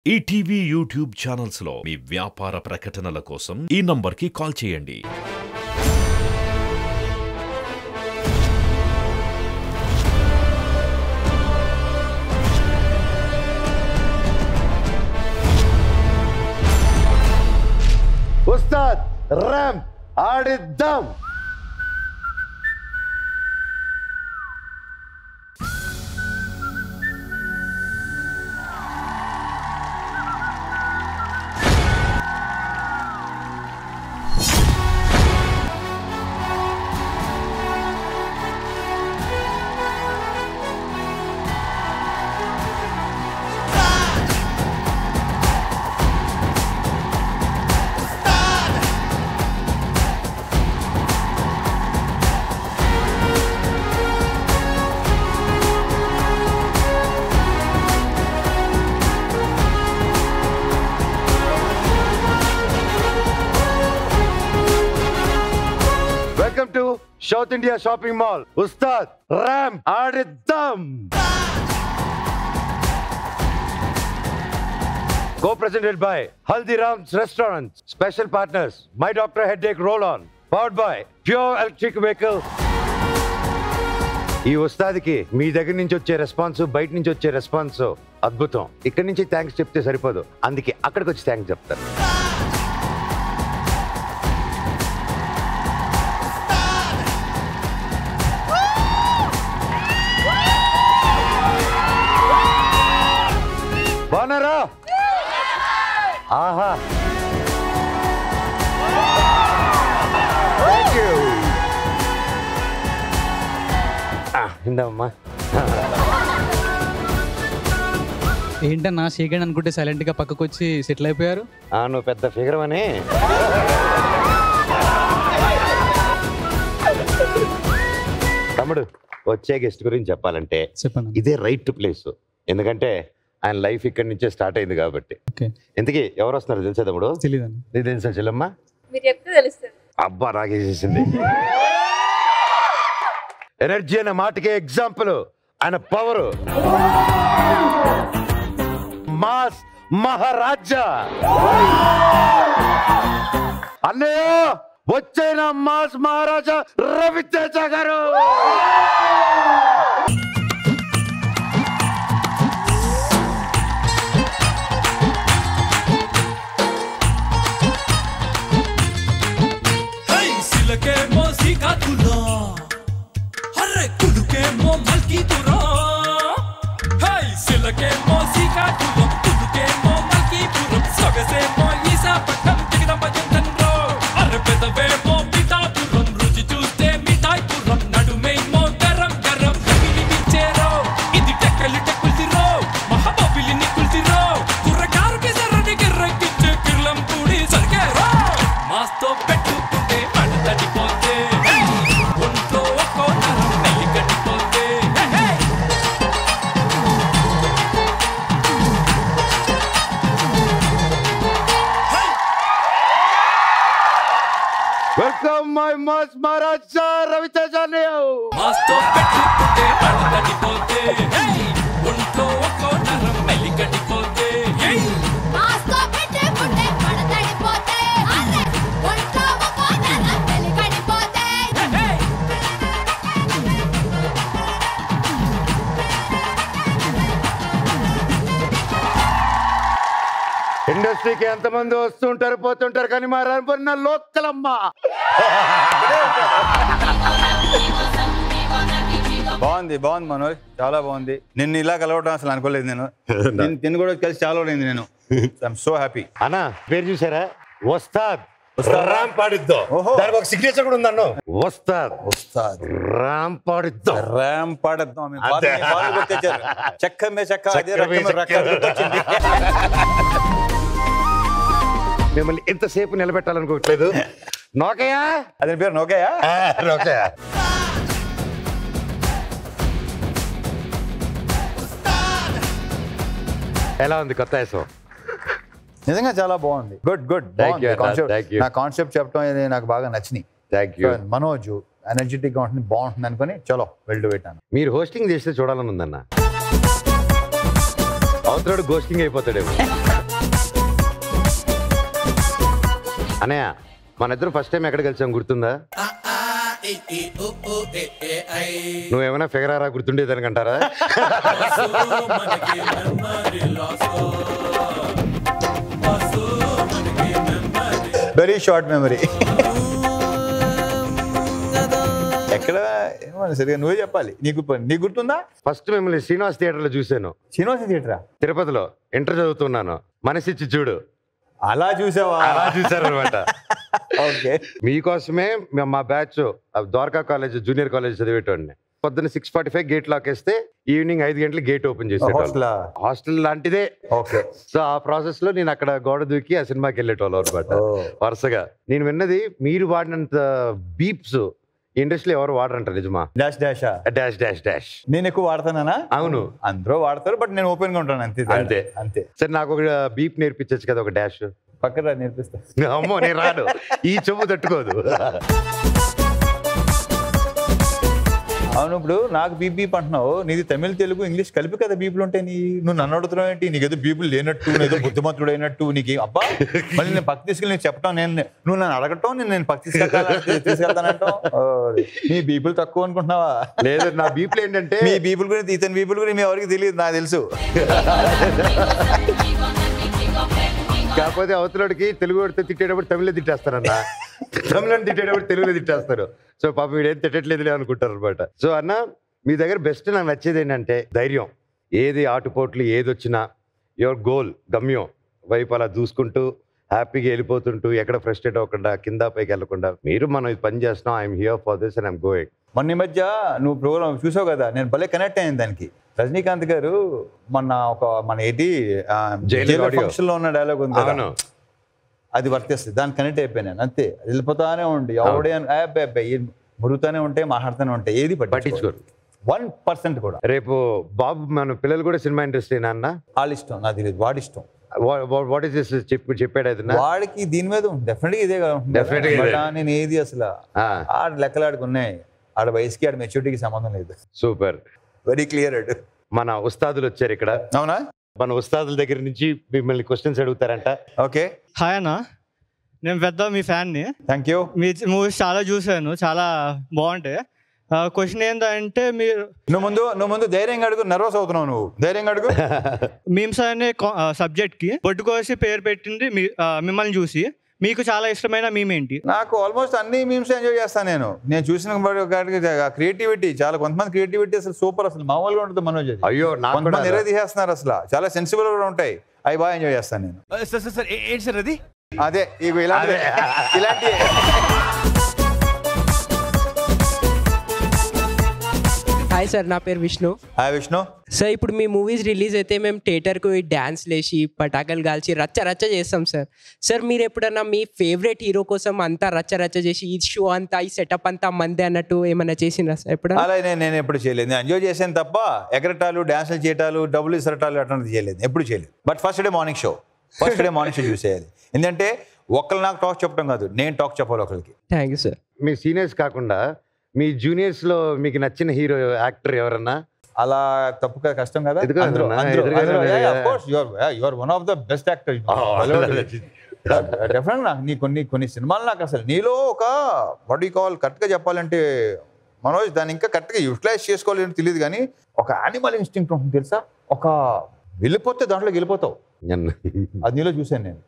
ETV YouTube channels లో మీ వ్యాపార ప్రకటనల కోసం ఈ నంబర్కి కాల్ చేయండి. ఉస్తాద్ ర్యాంప్ ఆడిద్దాం. Welcome to South India Shopping Mall. Ustad Ram Adiddam. Co-presented by Haldiram's Restaurants. Special partners, My Doctor Headache Roll-On. Powered by Pure Electric Vehicle. ఈ ఉస్తాద్కి మీ దగ్గర నుంచి వచ్చే రెస్పాన్స్, బయట నుంచి వచ్చే రెస్పాన్స్ అద్భుతం. ఇక్కడి నుంచి థ్యాంక్స్ చెప్తే సరిపోదు, అందుకే అక్కడికి వచ్చి థ్యాంక్స్ చెప్తారు. బాగున్నారా? ఆహా, ఇందమ్మా. ఏంటన్నా సీకెండ్ అనుకుంటే సైలెంట్ గా పక్కకు వచ్చి సెటిల్ అయిపోయారు. నువ్వు పెద్ద ఫిగర్ అని. తమ్ముడు, వచ్చే గెస్ట్ గురించి చెప్పాలంటే చెప్పండి. ఇదే రైట్ ప్లేస్. ఎందుకంటే ఆయన లైఫ్ ఇక్కడి నుంచే స్టార్ట్ అయింది కాబట్టి. ఇంతకీ ఎవరు వస్తున్నారు తెలుసా తమ్ముడు? తెలియదండి. నీకు తెలుసా చెల్లమ్మ? మీరు చెప్తే తెలుస్తుంది. అబ్బా, నాకేసేసింది. ఎనర్జీ అనే మాటకే ఎగ్జాంపుల్ ఆయన పవర్. మాస్ మహారాజా అన్నయ్య వచ్చేనా మాస్ మహారాజా రవితేజ గారు. Welcome my Mas Maharaja Raviteja Neo. Masto pettukunte padadipothe hey unto okko naram melikadipothe hey masto pettukunte padadipothe arre unto okko naram melikadipothe hey ఇండస్ట్రీకి ఎంతమంది వస్తుంటారు పోతుంటారు, కానీ మా రానున్న లోకల్ అమ్మ. బాగుంది మనోజ్, చాలా బాగుంది. నిన్ను ఇలా కలవడం అసలు అనుకోలేదు నేను. నిన్ను కూడా కలిసి చాలా అయింది. నేను ఐఎమ్ సో హ్యాపీ. అన్నా పేరు చూసారా? ఉస్తాద్ రామ్ పాడిద్దాం. దానికి ఒక సిగ్నేచర్ కూడా ఉందన్న. ఉస్తాద్ రామ్ పాడిద్దాం. చెక్క మే చెక్క, మిమ్మల్ని ఎంతసేపు నిలబెట్టాలనుకోవట్లేదు. నోకయా, అదే పేరు నోకయా. నోకయా ఎలా ఉంది కొత్త వేసం? నిజంగా చాలా బాగుంది. గుడ్. నా కాన్సెప్ట్ చెప్పడం నాకు బాగా నచ్చినాయి. మనోజ్ ఎనర్జెటిక్ గా ఉంటుంది, బాగుంటుంది అనుకుని చలో వెళ్తూ పెట్టాను. మీరు హోస్టింగ్ చేస్తే చూడాలని ఉందన్న. అవతల గోస్టింగ్ అయిపోతాడేమో. అన్నయ్య మన ఇద్దరు ఫస్ట్ టైం ఎక్కడ కలిసాం గుర్తుందా? నువ్వేమైనా ఫిగర్ ఆరా గుర్తుండేదనికంటారా? Very short memory. ఎక్కడ ఏమో సరిగా నువ్వే చెప్పాలి. నీకు గుర్తుందా? ఫస్ట్ మిమ్మల్ని శ్రీనివాస్ థియేటర్లో చూశాను. శ్రీనివాస థియేటరా? తిరుపతిలో ఇంటర్ చదువుతున్నాను. మనసిచ్చి చూడు. అలా చూసావా? అలా చూసారనమాట. ఓకే. మీకోసమే మా batch Dwaraka college junior college చదివేటోడిని. పొద్దున్న 6:45 గేట్ లాక్ వేస్తే ఈవినింగ్ 5 గంటలకు గేట్ ఓపెన్ చేసేవాళ్ళు. హాస్టల్ లాంటిదే. ఓకే. సో ఆ ప్రాసెస్ లో నేను అక్కడ గోడ దూకి ఆ సినిమాకి వెళ్ళేటోళ్ళు అనమాట. వరుసగా నేను విన్నది మీరు వాడినంత బీప్స్ ఇండస్ట్రీలో ఎవరు వాడరంట, నిజమా? Dash dash dash dash dash నేను ఎక్కువ వాడతానా? అవును, అందరూ వాడతారు, బట్ నేను ఓపెన్ గా ఉంటాను. అంతే అంతే అంతే. సరే నాకు ఒక బీప్ నేర్పించచ్చు కదా, ఒక డాష్. పక్కన నేర్పిస్తా. అమ్మో నేను రాను, ఈ చెవు తట్టుకోదు. అవును, ఇప్పుడు నాకు బీప్ అంటున్నావు. నీది తమిళ తెలుగు ఇంగ్లీష్ కలిపి కదా బీపులు ఉంటాయి. నువ్వు నన్ను అడుగుతున్నావు ఏంటి? నీకేదో బీపులు లేనట్టు, ఏదో బుద్ధిమంతుడు అయినట్టు. నీకు అబ్బా మళ్ళీ నేను పక్క తీసుకెళ్ళి నేను చెప్పటం, నువ్వు నన్ను అడగటం, నేను పక్క తీసుకెళ్తానంటావు. నీ బీపులు తక్కువ అనుకుంటున్నావా? లేదు, నా బీపులు ఏంటంటే మీ బీపుల్ గురించి, ఇతని బీపుల్ గురించి మీ ఎవరికి తెలియదు, నాకు తెలుసు. కాకపోతే అవతలడికి తెలుగు తిట్టేటప్పుడు తమిళ తిట్టేస్తారన్న, తమిళని తిట్టేటప్పుడు తెలుగులో తిట్టేస్తారు. సో పాపం వీడేం తిట్టట్లేదులే అనుకుంటారు అనమాట. సో అన్న మీ దగ్గర బెస్ట్ నాకు నచ్చేది ఏంటంటే ధైర్యం. ఏది ఆటుపోట్లు ఏది వచ్చినా యువర్ గోల్, గమ్యం వైపు అలా చూసుకుంటూ హ్యాపీగా వెళ్ళిపోతుంటూ ఎక్కడ ఫ్రస్ట్రేట్ అవ్వకుండా కింద పైకి వెళ్ళకుండా మీరు మనం ఇది పని చేస్తున్నాం, I'm here for this and I'm going. మొన్న ఈ మధ్య నువ్వు ప్రోగ్రామ్ చూసావు కదా, నేను భలే కనెక్ట్ అయ్యాను దానికి. రజనీకాంత్ గారు మన ఏంటి ఫంక్షన్ లో ఉన్న డైలాగ్ ఉంది కదా, అది వర్తిస్తుంది. దానికి కనెక్ట్ అయిపోయాను అంతే. వెళ్ళిపోతానే ఉండి ఎవడే మురుగుతానే ఉంటే మాట్లాడుతూనే ఉంటాయి, ఏది పట్టించుకోరు 1% కూడా. రేపు బాబు మన పిల్లలు కూడా సినిమా ఇండస్ట్రీ నాన్న, వాళ్ళ ఇష్టం, నాకు తెలియదు, వాడి ఇష్టం. వాట్ ఈస్ దిస్ చెప్పాడు అది వాడికి దీని మీద డెఫినెట్గా ఇదే కదా. నేను ఏది అసలు ఆడ లెక్కలాడికి ఉన్నాయి. ఆడ వయసుకి ఆడ మెచ్యూరిటీకి సంబంధం లేదు. Super, very clear. మన ఉస్తాదులు వచ్చారు ఇక్కడ. అవునా? మన ఉస్తాదుల దగ్గర నుంచి మిమ్మల్ని క్వశ్చన్స్ అడుగుతారంట. ఓకే. హాయ్ అన్న, నేను పెద్ద మీ ఫ్యాన్ని. Thank you. మీ మూవీస్ చాలా చూసాను, చాలా బాగుంటాయి. క్వశ్చన్ ఏంటంటే నువ్వు ముందు ధైర్యంగా అడుగు. నర్వస్ అవుతున్నావు నువ్వు, ధైర్యంగా అడుగు. మీమ్స్ అనే సబ్జెక్ట్ కి బొట్టుకోసి పేరు పెట్టింది మిమ్మల్ని చూసి. మీకు చాలా ఇష్టమైన మీమ్ ఏంటి? నాకు ఆల్మోస్ట్ అన్ని మీమ్స్ ఎంజాయ్ చేస్తాను. నేను చూసిన క్రియేటివిటీ చాలా, కొంతమంది క్రియేటివిటీ అసలు సూపర్, అసలు మామూలుగా ఉంటుంది. మనోజ్ అయ్యో కొంతమంది ఎరే తీసేస్తున్నారు, అసలు చాలా సెన్సిబుల్ కూడా ఉంటాయి. అవి బాగా ఎంజాయ్ చేస్తాను నేను. ఏంటి సార్ అది? అదే ఇలాంటి హాయ్ సార్, నా పేరు విష్ణు. హాయ్ విష్ణు. సార్ ఇప్పుడు మీ మూవీస్ రిలీజ్ అయితే మేము థియేటర్కు డ్యాన్స్ లేచి పటాకులు కాల్చి రచ్చ చేస్తాం సార్. సార్ మీరు ఎప్పుడన్నా మీ ఫేవరెట్ హీరో కోసం అంతా రచ్చ చేసి ఈ షో అంతా ఈ సెటప్ అంతా మందే అన్నట్టు ఏమన్నా చేసినా సార్ ఎప్పుడన్నా? అలా నేను ఎప్పుడు చేయలేదు. నేను ఎంజాయ్ చేసాను తప్ప ఎగరటాలు, డ్యాన్సులు చేయటాలు, డబ్బులు ఇసరటాలు అటువంటిది చేయలేదు, ఎప్పుడు చేయలేదు. But first day morning show చూసేయాలి. ఎందుకంటే ఒకళ్ళు నాకు టాక్ చెప్పడం కాదు, నేను టాక్ చెప్పాలి ఒకరికి. Thank you sir. Me seniors కాకుండా మీ జూనియర్స్ లో మీకు నచ్చిన హీరో యాక్టర్ ఎవరన్నా? అలా తప్పు కష్టం కదా. One of the best actor. Definite నాకు కొన్ని సినిమాలు నాకు అసలు నీలో ఒక వాట్ యు కాల్ కరెక్ట్ గా చెప్పాలంటే మనోజ్ దాన్ని ఇంకా కరెక్ట్ గా యూటిలైజ్ చేసుకోవాలని తెలియదు, కానీ ఒక యానిమల్ ఇన్స్టింక్ట్ ఉంటుంది తెలుసా. ఒక వెళ్ళిపోతే దాంట్లోకి వెళ్ళిపోతావు, అది నీలో చూసాను నేను.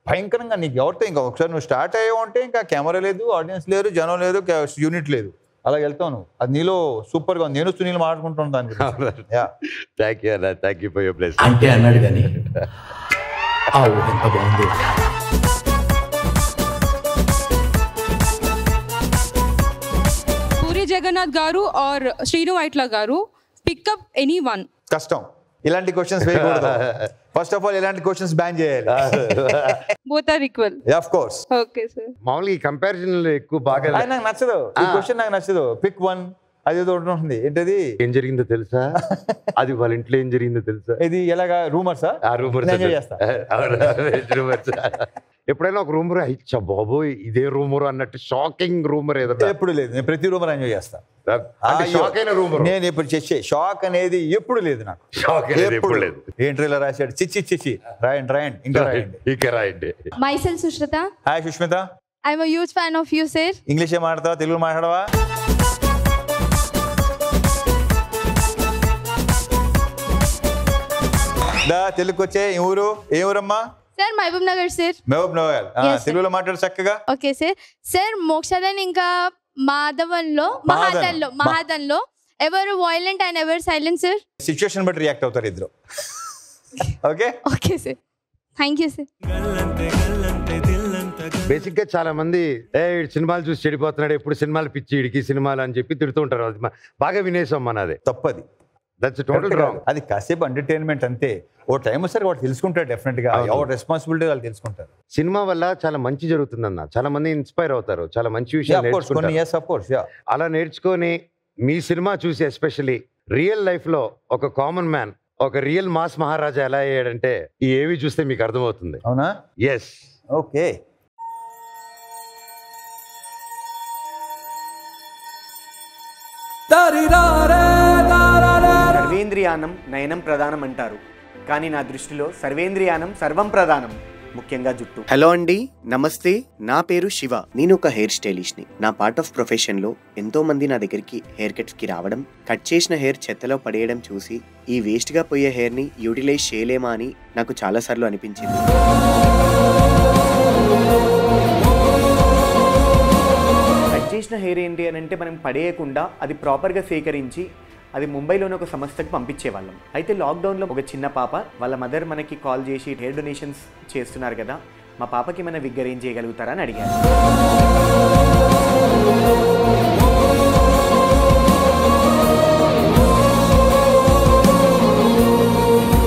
భయంకరంగా నీకు ఎవరితో ఇంకా ఒకసారి నువ్వు స్టార్ట్ అయ్యావు అంటే ఇంకా కెమెరా లేదు, ఆడియన్స్ లేరు, జనం లేదు, యూనిట్ లేదు, అలా వెళ్తావు నువ్వు. అది నీలో సూపర్ గా ఉంది. నేను సునీల్ మాట్లాడుకుంటాను దాని గురించి. అంటే అన్నాడు కానీ ఎంత బాగుంది. పూరి జగన్నాథ్ గారు ఆర్ శ్రీను వైట్ల గారు, పికప్ ఎనీ వన్. కష్టం, ఇలాంటి క్వశ్చన్స్ వేయకూడదు. ఫస్ట్ ఆఫ్ ఆల్ ఇలాంటి క్వశ్చన్స్ బ్యాన్ చేయాలి. Both are equal. Of course. Okay sir. మామూలుగా ఈ కంపారిజన్ ఎక్కువ బాగా నాకు నచ్చదు ఈ క్వశ్చన్, నాకు నచ్చదు. పిక్ వన్ అదేదో ఉంటుంది. ఏంటది? ఏం జరిగిందో తెలుసా? అది వాళ్ళ ఇంట్లో ఏం జరిగిందో తెలుసా? ఇది ఎలాగా రూమర్సా? రూమర్స్ ఎంజాయ్ చేస్తా. ఎప్పుడైనా ఒక రూమర్ ఇచ్చా బాబోయ్ ఇదే రూమర్ అన్నట్టు షాకింగ్ రూమర్ ఏదన్నా? ఎప్పుడు లేదు. నేను ప్రతి రూమర్ ఎంజాయ్ చేస్తా. షాక్ అయిన రూమర్ నేను ఇప్పుడు చేసే షాక్ అనేది ఎప్పుడు లేదు నాకు. షాక్ అనేది ఎప్పుడు లేదు. ఏంటి ఇలా రాశాడు? చిచ్చి రాయండి ఇంకా రాయండి. Myself Sushrita. Hi Sushmita. I'm a huge fan of you, sir. English ఏ మాట్లాడతావా, తెలుగు మాట్లాడవా? తెలుగుకి వచ్చే ఏ ఊరమ్మా? Sir, Mahbub Nagar, sir. Mahabub Nagar. తెలుగులో మాట్లాడు చక్కగా. Okay, sir. Sir, మోక్షదన్ ఇంకా మహాదన్లో ఎవరు వైలెంట్ అండ్ ఎవరు సైలెంట్, sir? సిచ్యువేషన్ బట్టి రియాక్ట్ అవుతారు ఇద్దరు. Okay okay sir, thank you sir. Basic గా చాలా మంది సినిమాలు చూసి చెడిపోతున్నాడు, ఎప్పుడు సినిమాలు పిచ్చి ఇడికి సినిమాలు అని చెప్పి తిడుతూ ఉంటారు. అది బాగా వినేసాం మనది. తప్పది. That's total wrong. అది కాసేపు ఎంటర్టైన్మెంట్ అంతే. ఓ టైం వస్తారు వాడు తెలుసుకుంటారు, డెఫినెట్ గా ఎవరు రెస్పాన్సిబిలిటీ వాళ్ళు తెలుసుకుంటారు. సినిమా వల్ల చాలా మంచి జరుగుతుందన్న, చాలా మంది ఇన్స్పైర్ అవుతారు, చాలా మంచి విషయాలు నేర్చుకుంటారు. అలా నేర్చుకొని మీ సినిమా చూసి ఎస్పెషల్లీ రియల్ లైఫ్ లో ఒక కామన్ మ్యాన్, ఒక రియల్ మాస్ మహారాజా ఎలా అయ్యాడంటే ఈ ఏవి చూస్తే మీకు అర్థమవుతుంది. అవునా? ఎస్. ఓకే. సర్వేంద్రియానం నయనం ప్రధానం అంటారు, కానీ నా దృష్టిలో సర్వేంద్రియానం సర్వం ప్రధానం, ముఖ్యంగా జుట్టు. హలో అండి, నమస్తే. నా పేరు శివ. నేను ఒక హెయిర్ స్టైలిస్ట్ని. నా పార్ట్ ఆఫ్ ప్రొఫెషన్లో ఎంతో మంది నా దగ్గరికి హెయిర్ కట్స్కి రావడం, కట్ చేసిన హెయిర్ చెత్తలో పడేయడం చూసి ఈ వేస్ట్గా పోయే హెయిర్ని యూటిలైజ్ చేయలేమా అని నాకు చాలాసార్లు అనిపించింది. కట్ చేసిన హెయిర్ ఏంటి అని అంటే మనం పడేయకుండా అది ప్రాపర్గా సేకరించి అది ముంబైలోని ఒక సంస్థకి పంపించేవాళ్ళం. అయితే లాక్డౌన్లో ఒక చిన్న పాప వాళ్ళ మదర్ మనకి కాల్ చేసి హెయిర్ డొనేషన్స్ చేస్తున్నారు కదా, మా పాపకి మన విగ్ అరేంజ్ చేయగలుగుతారా అని అడిగారు.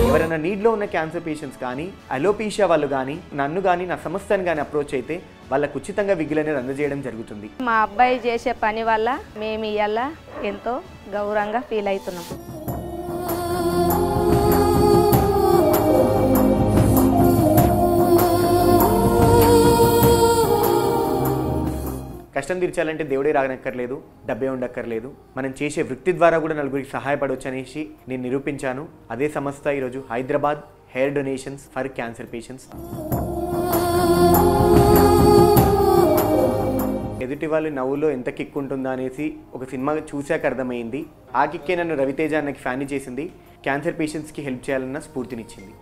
ఎవరైనా నీడ్లో ఉన్న క్యాన్సర్ పేషెంట్స్ కానీ అలోపీషియా వాళ్ళు కానీ నన్ను కానీ నా సంస్థను కానీ అప్రోచ్ అయితే వాళ్ళకు ఉచితంగా విగ్గులు అనేది అందజేయడం జరుగుతుంది. మా అబ్బాయి చేసే పని వల్ల మేము ఇవాళ ఎంతో గౌరవంగా ఫీల్ అవుతున్నాం. కష్టం తీర్చాలంటే దేవుడే రాగనక్కర్లేదు, డబ్బే ఉండక్కర్లేదు, మనం చేసే వృత్తి ద్వారా కూడా నలుగురికి సహాయపడవచ్చు అనేసి నేను నిరూపించాను. అదే సంస్థ ఈరోజు Hyderabad hair donations for cancer patients. ఎదుటి వాళ్ళు నవ్వులో ఎంత కిక్ ఉంటుందా అనేసి ఒక సినిమా చూశాక అర్థమైంది. ఆ కిక్కే నన్ను రవితేజ అన్నకి ఫ్యాన్ చేసింది, క్యాన్సర్ పేషెంట్స్కి హెల్ప్ చేయాలన్న స్ఫూర్తినిచ్చింది.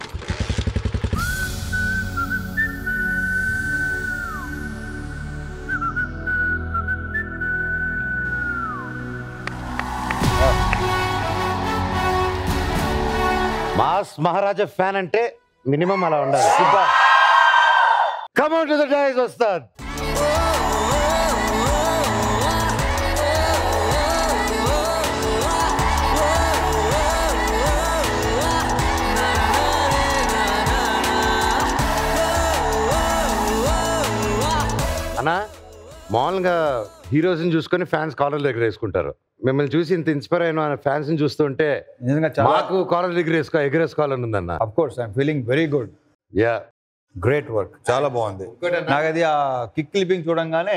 మాస్ మహారాజా ఫ్యాన్ అంటే మినిమం అలా ఉండాలి. Come on to the dice ఉస్తాద్. అన్నా మామూలుగా హీరోస్ని చూసుకొని ఫ్యాన్స్ కాలర్ దగ్గర వేసుకుంటారు. మిమ్మల్ని చూసి ఇంత ఇన్స్పైర్ అయిన ఫ్యాన్స్ ని చూస్తుంటే మాకు కాలర్ దగ్గర ఎగరేసుకోవాలని ఉందన్న. Of course I'm feeling very good. Yeah, great work, చాలా బాగుంది. నాకు అది ఆ కిక్ క్లిప్పింగ్ చూడంగానే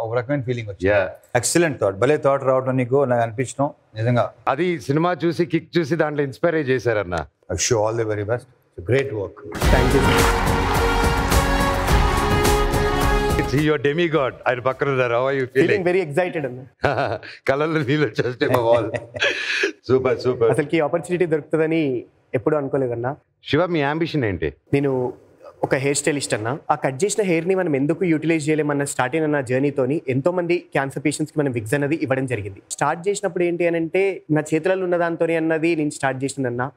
ఒక రకమైన ఫీలింగ్ వచ్చింది. ఎక్సలెంట్ థాట్, భలే థాట్ రావడం నీకు నాకు అనిపించడం నిజంగా. అది సినిమా చూసి కిక్ చూసి దాంట్లో ఇన్స్పైర్ అయ్యి చేశారన్న. So all the very best, great work. Thank you. Your demigod. ఆయన పక్కన ఉన్నారు. How are you feeling? Very excited అన్న. కళ్ళల్లో నీళ్ళు వచ్చేస్తే మా వాల్. Super super. అసలుకి ఈ ఆపర్చునిటీ దొరుకుతుందని ఎప్పుడు అనుకోలేదన్నా. శివ, మీ అంబిషన్ ఏంటి? నేను ఒక హెయిర్ స్టైలిస్ట్ అన్న. ఆ కట్ చేసిన హెయిర్ని మనం ఎందుకు యూటిలైజ్ చేయలేమన్న స్టార్ట్ అయిన జర్నీతోని ఎంతో మంది క్యాన్సర్ పేషెంట్స్కి మనం విగ్స్ అనేది ఇవ్వడం జరిగింది. స్టార్ట్ చేసినప్పుడు ఏంటి అని అంటే నా చేతులలో ఉన్న దాంతోనే అన్నది నేను స్టార్ట్ చేసిందన్న.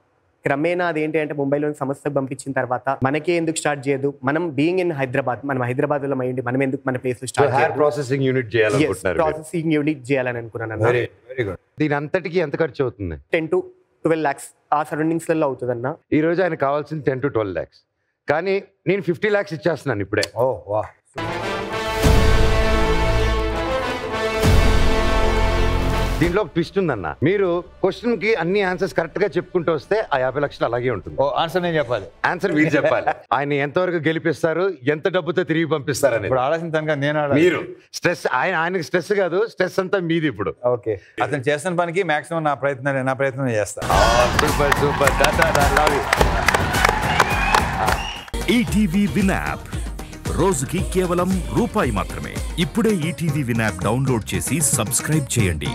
క్రమేణా అదేంటి అంటే ముంబైలోని సంస్థకు పంపించిన తర్వాత మనకే ఎందుకు స్టార్ట్ చేయదు, మనం బీయింగ్ ఇన్ హైదరాబాద్, మనం హైదరాబాద్ లో మైండ్ మనం ఎందుకు మన ప్లేస్ లో స్టార్ట్ చేయాలి, ప్రాసెసింగ్ యూనిట్ చేయాలనుకుంటున్నారు. ప్రాసెసింగ్ యూనిట్ చేయాలని అనుకున్నాను. Very good. దీని అంతటికి ఎంత ఖర్చు అవుతుంది? 10 to 12 lakhs ఆ సరౌండింగ్స్ లలో అవుతుంది అన్న. ఈ రోజు ఆయన కావాల్సింది 10 to 12 lakhs, కానీ నేను 50 lakhs ఇచ్చేస్తున్నాను ఇప్పుడే. ఓ వా. దీంట్లో ఒక ట్విస్ట్ ఉందన్న. మీరు క్వశ్చన్ కి అన్ని ఆన్సర్స్ కరెక్ట్ గా చెప్పుకుంటూ వస్తే ఆ 50 లక్షలు అలాగే ఉంటుంది. ఆన్సర్ నేను చెప్పాలి, ఆన్సర్ మీరు చెప్పాలి. ఆయన ఎంతవరకు గెలిపిస్తారు, ఎంత డబ్బుతో తిరిగి పంపిస్తారు అని. ఇప్పుడు ఆలోచించాను నేను. మీరు స్ట్రెస్, ఆయనకి స్ట్రెస్ కాదు, స్ట్రెస్ అంతా మీది ఇప్పుడు. ఓకే, అతను చేస్తున్న పనికి మాక్సిమం నా ప్రయత్నం చేస్తాను. Super super. ETV win app రోజుకి కేవలం రూపాయి మాత్రమే. ఇప్పుడే ఈటీవీ విన్ యాప్ డౌన్లోడ్ చేసి సబ్స్క్రైబ్ చేయండి.